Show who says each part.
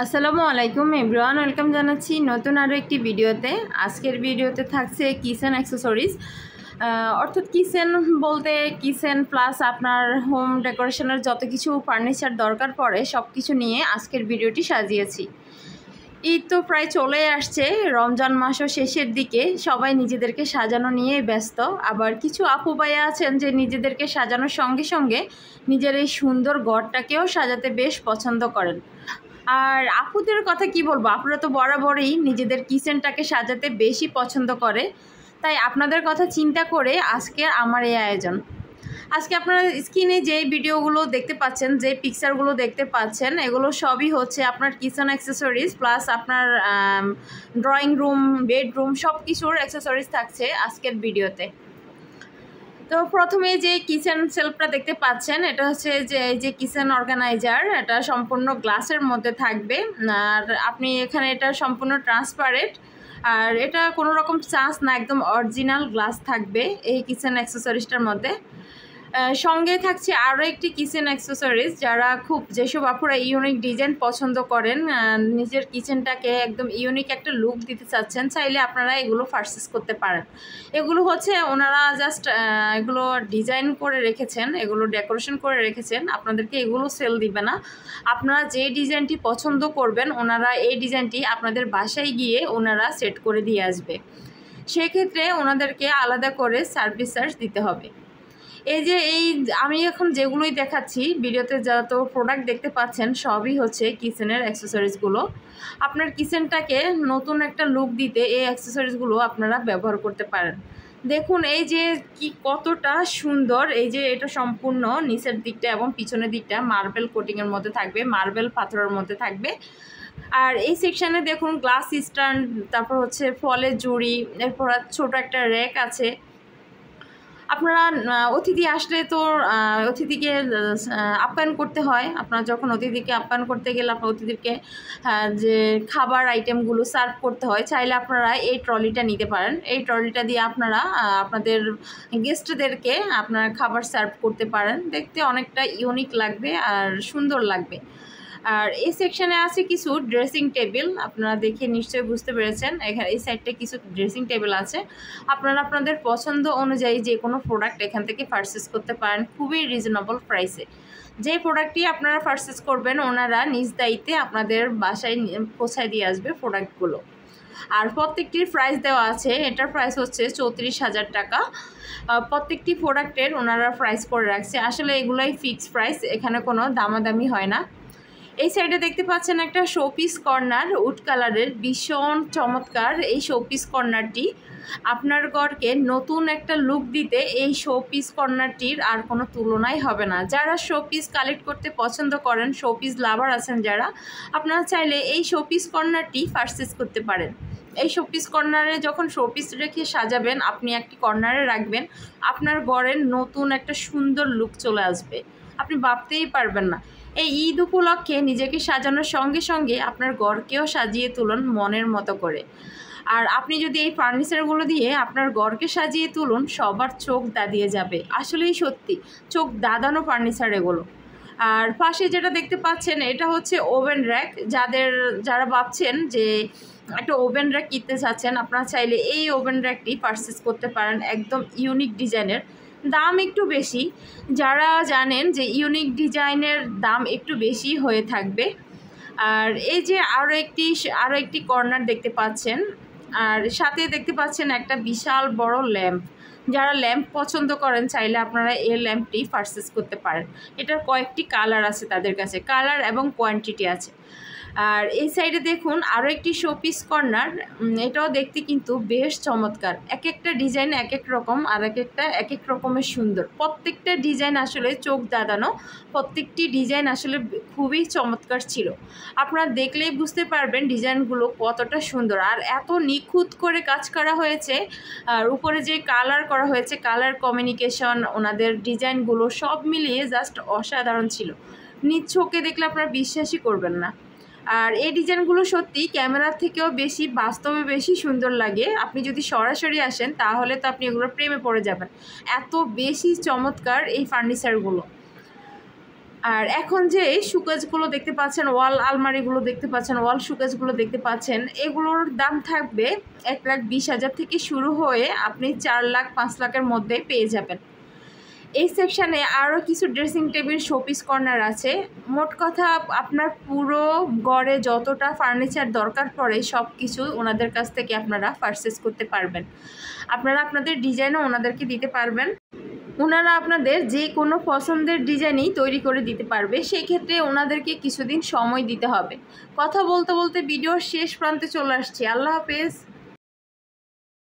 Speaker 1: আসসালামু আলাইকুম everyone, welcome জানাচ্ছি নতুন আরও একটি ভিডিওতে। আজকের ভিডিওতে থাকছে কিচেন অ্যাক্সেসরিজ, অর্থাৎ কিচেন বলতে কিচেন প্লাস আপনার হোম ডেকোরেশনের যত কিছু ফার্নিচার দরকার পড়ে সব কিছু নিয়ে আজকের ভিডিওটি সাজিয়েছি। ঈদ তো প্রায় চলে আসছে, রমজান মাসও শেষের দিকে, সবাই নিজেদেরকে সাজানো নিয়ে ব্যস্ত। আবার কিছু আপু ভাইয়া আছেন যে নিজেদেরকে সাজানোর সঙ্গে সঙ্গে নিজের এই সুন্দর ঘরটাকেও সাজাতে বেশ পছন্দ করেন। আর আপুদের কথা কি বলবো, আপুরা তো বরাবরই নিজেদের কিচেনটাকে সাজাতে বেশি পছন্দ করে। তাই আপনাদের কথা চিন্তা করে আজকে আমার এই আয়োজন। আজকে আপনারা স্ক্রিনে যে ভিডিওগুলো দেখতে পাচ্ছেন, যে পিকচারগুলো দেখতে পাচ্ছেন, এগুলো সবই হচ্ছে আপনার কিচেন অ্যাক্সেসরিজ প্লাস আপনার ড্রয়িং রুম, বেডরুম সব কিছুর অ্যাক্সেসরিজ থাকছে আজকের ভিডিওতে। তো প্রথমে যে কিচেন সেলফটা দেখতে পাচ্ছেন, এটা হচ্ছে যে কিচেন অর্গানাইজার, এটা সম্পূর্ণ গ্লাসের মধ্যে থাকবে। আর আপনি এখানে এটা সম্পূর্ণ ট্রান্সপারেন্ট, আর এটা কোনো রকম চান্স না, একদম অরিজিনাল গ্লাস থাকবে এই কিচেন অ্যাক্সেসরিজটার মধ্যে। সঙ্গে থাকছে আরও একটি কিচেন অ্যাক্সেসরিজ, যারা খুব যেসব আপুরা ইউনিক ডিজাইন পছন্দ করেন, নিজের কিচেনটাকে একদম ইউনিক একটা লুক দিতে চাচ্ছেন, চাইলে আপনারা এগুলো পারচেজ করতে পারেন। এগুলো হচ্ছে ওনারা জাস্ট এগুলো ডিজাইন করে রেখেছেন, এগুলো ডেকোরেশন করে রেখেছেন, আপনাদেরকে এগুলো সেল দিবে না। আপনারা যে ডিজাইনটি পছন্দ করবেন ওনারা এই ডিজাইনটি আপনাদের বাসায় গিয়ে ওনারা সেট করে দিয়ে আসবে। সেক্ষেত্রে ওনাদেরকে আলাদা করে সার্ভিস চার্জ দিতে হবে। এই আমি এখন যেগুলোই দেখাচ্ছি ভিডিওতে, যত প্রোডাক্ট দেখতে পাচ্ছেন সবই হচ্ছে কিচেনের অ্যাক্সেসরিজগুলো। আপনার কিচেনটাকে নতুন একটা লুক দিতে এই অ্যাক্সেসরিজগুলো আপনারা ব্যবহার করতে পারেন। দেখুন এই যে কি কতটা সুন্দর, এই যে এটা সম্পূর্ণ নিচের দিকটা এবং পিছনের দিকটা মার্বেল কোটিংয়ের মধ্যে থাকবে, মার্বেল পাথরের মধ্যে থাকবে। আর এই সেকশানে দেখুন গ্লাস স্ট্যান্ড, তারপর হচ্ছে ফলের জুড়ি, এরপর ছোট একটা র্যাক আছে। আপনারা অতিথি আসলে তো অতিথিকে আপ্যায়ন করতে হয়। আপনারা যখন অতিথিকে আপ্যায়ন করতে গেলে আপনার অতিথিকে যে খাবার আইটেমগুলো সার্ভ করতে হয়, চাইলে আপনারা এই ট্রলিটা নিতে পারেন। এই ট্রলিটা দিয়ে আপনারা আপনাদের গেস্টদেরকে আপনারা খাবার সার্ভ করতে পারেন। দেখতে অনেকটা ইউনিক লাগবে আর সুন্দর লাগবে। আর এই সেকশানে আছে কিছু ড্রেসিং টেবিল, আপনারা দেখে নিশ্চয়ই বুঝতে পেরেছেন। এখানে এই সাইডটা কিছু ড্রেসিং টেবিল আছে। আপনারা আপনাদের পছন্দ অনুযায়ী যে কোনো প্রোডাক্ট এখান থেকে পারচেস করতে পারেন খুবই রিজনেবল প্রাইসে। যে প্রোডাক্টটি আপনারা পারচেস করবেন ওনারা নিজ দায়িত্বে আপনাদের বাসায় পৌঁছায় দিয়ে আসবে প্রোডাক্টগুলো। আর প্রত্যেকটির প্রাইস দেওয়া আছে, এটার প্রাইস হচ্ছে 34,000 টাকা। প্রত্যেকটি প্রোডাক্টের ওনারা প্রাইস করে রাখছে। আসলে এগুলোই ফিক্সড প্রাইস, এখানে কোনো দামাদামি হয় না। এই সাইডে দেখতে পাচ্ছেন একটা শোপিস কর্নার, উড কালারের, ভীষণ চমৎকার এই শোপিস কর্নারটি। আপনার ঘরকে নতুন একটা লুক দিতে এই শোপিস কর্নারটির আর কোনো তুলনাই হবে না। যারা শোপিস কালেক্ট করতে পছন্দ করেন, শোপিস লাভার আছেন যারা, আপনারা চাইলে এই শোপিস কর্নারটি পারচেস করতে পারেন। এই শোপিস কর্নারে যখন শোপিস রেখে সাজাবেন, আপনি একটি কর্নারে রাখবেন, আপনার ঘরের নতুন একটা সুন্দর লুক চলে আসবে, আপনি ভাবতেই পারবেন না। এই ঈদ উপলক্ষে নিজেকে সাজানোর সঙ্গে সঙ্গে আপনার ঘরকেও সাজিয়ে তুলুন মনের মতো করে। আর আপনি যদি এই ফার্নিচারগুলো দিয়ে আপনার ঘরকে সাজিয়ে তুলুন, সবার চোখ দাঁড়িয়ে যাবে। আসলেই সত্যি চোখ দাঁড়ানো ফার্নিচার এগুলো। আর পাশে যেটা দেখতে পাচ্ছেন এটা হচ্ছে ওভেন র্যাক। যারা ভাবছেন যে একটা ওভেন র্যাক কিনতে চাচ্ছেন, আপনারা চাইলে এই ওভেন র্যাকটি পারচেস করতে পারেন, একদম ইউনিক ডিজাইনের। দাম একটু বেশি, যারা জানেন যে ইউনিক ডিজাইনের দাম একটু বেশি হয়ে থাকবে। আর এই যে আরও একটি কর্নার দেখতে পাচ্ছেন, আর সাথে দেখতে পাচ্ছেন একটা বিশাল বড় ল্যাম্প। যারা ল্যাম্প পছন্দ করেন চাইলে আপনারা এই ল্যাম্পটি পারচেস করতে পারেন। এটার কয়েকটি কালার আছে তাদের কাছে, কালার এবং কোয়ান্টিটি আছে। আর এই সাইডে দেখুন আরও একটি শোপিস কর্নার, এটাও দেখতে কিন্তু বেশ চমৎকার। এক একটা ডিজাইন এক এক রকম, আর এক এক রকমের সুন্দর। প্রত্যেকটা ডিজাইন আসলে চোখ দাঁড়ানো, প্রত্যেকটি ডিজাইন আসলে খুবই চমৎকার ছিল। আপনারা দেখলেই বুঝতে পারবেন ডিজাইনগুলো কতটা সুন্দর, আর এত নিখুঁত করে কাজ করা হয়েছে। আর উপরে যে কালার করা হয়েছে, কালার কমিউনিকেশন, ওনাদের ডিজাইনগুলো সব মিলিয়ে জাস্ট অসাধারণ ছিল। নিজ চোখে দেখলে আপনারা বিশ্বাসই করবেন না। আর এই ডিজাইনগুলো সত্যি ক্যামেরার থেকেও বেশি বাস্তবে বেশি সুন্দর লাগে। আপনি যদি সরাসরি আসেন তাহলে তো আপনি এগুলোর প্রেমে পড়ে যাবেন, এত বেশি চমৎকার এই ফার্নিচারগুলো। আর এখন যে শোকেসগুলো দেখতে পাচ্ছেন, ওয়াল আলমারিগুলো দেখতে পাচ্ছেন, ওয়াল শোকেসগুলো দেখতে পাচ্ছেন, এগুলোর দাম থাকবে 1,20,000 থেকে শুরু হয়ে আপনি 4 লাখ 5 লাখের মধ্যে পেয়ে যাবেন। এই সেকশানে আরও কিছু ড্রেসিং টেবিল, শোপিস কর্নার আছে। মোট কথা আপনার পুরো ঘরে যতটা ফার্নিচার দরকার পড়ে সব কিছু ওনাদের কাছ থেকে আপনারা পারচেস করতে পারবেন। আপনারা আপনাদের ডিজাইনও ওনাদেরকে দিতে পারবেন। ওনারা আপনাদের যে কোনো পছন্দের ডিজাইনই তৈরি করে দিতে পারবে। সেই ক্ষেত্রে ওনাদেরকে কিছুদিন সময় দিতে হবে। কথা বলতে বলতে ভিডিওর শেষ প্রান্তে চলে আসছি। আল্লাহ হাফেজ।